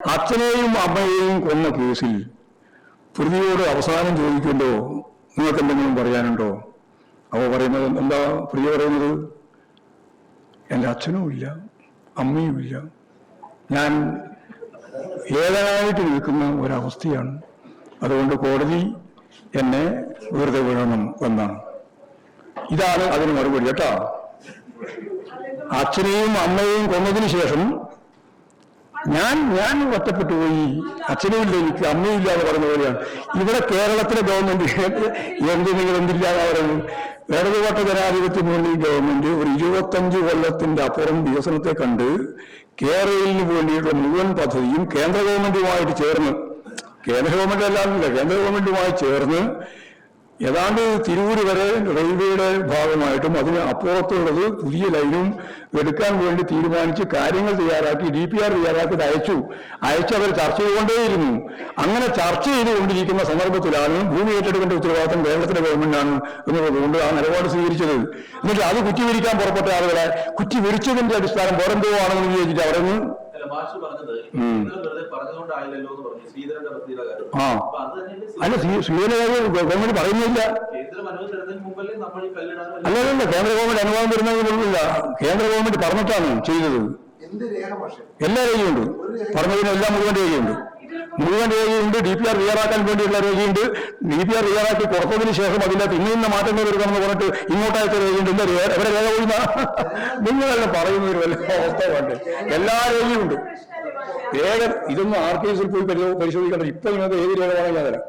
അച്ഛനെയും അമ്മയെയും കൊന്ന കേസിൽ പ്രതിയോട് അവസാനം ചോദിക്കുമല്ലോ, നിങ്ങൾക്ക് എന്തെങ്കിലും പറയാനുണ്ടോ? അവ പറയുന്നത് എന്താ? പ്രിയ പറയുന്നത്, എൻ്റെ അച്ഛനും ഇല്ല അമ്മയും ഇല്ല, ഞാൻ ഏതായിട്ട് നിൽക്കുന്ന ഒരവസ്ഥയാണ്, അതുകൊണ്ട് കോടതി എന്നെ വെറുതെ വിടണം എന്നാണ്. ഇതാണ് അതിന് മറുപടി കേട്ടോ. അച്ഛനെയും അമ്മയെയും കൊന്നതിന് ശേഷം ഞാൻ ഒറ്റപ്പെട്ടു പോയി, അച്ഛനുമില്ല എനിക്ക് അമ്മയില്ല എന്ന് പറഞ്ഞ പോലെയാണ്. ഇവിടെ കേരളത്തിലെ ഗവൺമെന്റ് നിങ്ങൾ എന്തില്ലാതെ പറയുന്നു? ഇടതുപക്ഷ ജനാധിപത്യ മുന്നണി ഗവൺമെന്റ് ഒരു 25 കൊല്ലത്തിന്റെ അപ്പുറം വികസനത്തെ കണ്ട് കേരളത്തിന് വേണ്ടിയിട്ടുള്ള മുഴുവൻ പദ്ധതിയും കേന്ദ്ര ഗവൺമെന്റുമായിട്ട് ചേർന്ന്, കേന്ദ്ര ഗവൺമെന്റ് അല്ലാതില്ല, കേന്ദ്ര ഗവൺമെന്റുമായി ചേർന്ന് ഏതാണ്ട് തിരൂര് വരെ റെയിൽവേയുടെ ഭാഗമായിട്ടും അതിന് അപ്പുറത്തുള്ളത് പുതിയ ലൈനും എടുക്കാൻ വേണ്ടി തീരുമാനിച്ച് കാര്യങ്ങൾ തയ്യാറാക്കി DPR തയ്യാറാക്കി അയച്ചവർ ചർച്ച ചെയ്തുകൊണ്ടേയിരുന്നു. അങ്ങനെ ചർച്ച ചെയ്തുകൊണ്ടിരിക്കുന്ന സന്ദർഭത്തിലാണ് ഭൂമി ഏറ്റെടുക്കേണ്ട ഉത്തരവാദിത്തം കേരളത്തിലെ ഗവൺമെന്റാണ് എന്നുള്ളതുകൊണ്ട് ആ നിലപാട് സ്വീകരിച്ചത്. എന്നിട്ട് അത് കുറ്റിവരിക്കാൻ പുറപ്പെട്ട ആളുകളെ കുറ്റിവരിച്ചതിന്റെ അടിസ്ഥാനം വേറെന്തോ ആണെന്ന് വിചാരിച്ചിട്ട് അവരെന്ന് അല്ല, ശ്രീധരൻ ഗവൺമെന്റ് പറയുന്നില്ല. അല്ലല്ല, കേന്ദ്ര ഗവൺമെന്റ് അനുവാദം തരുന്നതിന് മുമ്പില്ല, കേന്ദ്ര ഗവൺമെന്റ് പറഞ്ഞിട്ടാണ് ചെയ്തത്. എല്ലാ രേഖയുണ്ട്, പറഞ്ഞതിനെല്ലാം മുഴുവൻ രേഖയുണ്ട്. DPR തയ്യാറാക്കാൻ വേണ്ടിയുള്ള രേഖയുണ്ട്. DPR തയ്യാറാക്കി പുറത്തതിന് ശേഷം അതിനകത്ത് ഇന്ന മാറ്റങ്ങൾ വരുത്തണമെന്ന് പറഞ്ഞിട്ട് ഇങ്ങോട്ടയച്ച രേഖയുണ്ട്. എവിടെ രേഖ പോയിന്ന നിങ്ങളെല്ലാം പറയുന്നൊരു വല്ല അവസ്ഥ വേണ്ട. എല്ലാ രേഖയുണ്ട്. രേഖ ഇതൊന്നും ആർക്കൈവ്സിൽ പോയി പരിശോധിക്കേണ്ട. ഇപ്പൊ നിങ്ങൾക്ക് ഏത് രേഖ വേണമെങ്കിൽ തരാം.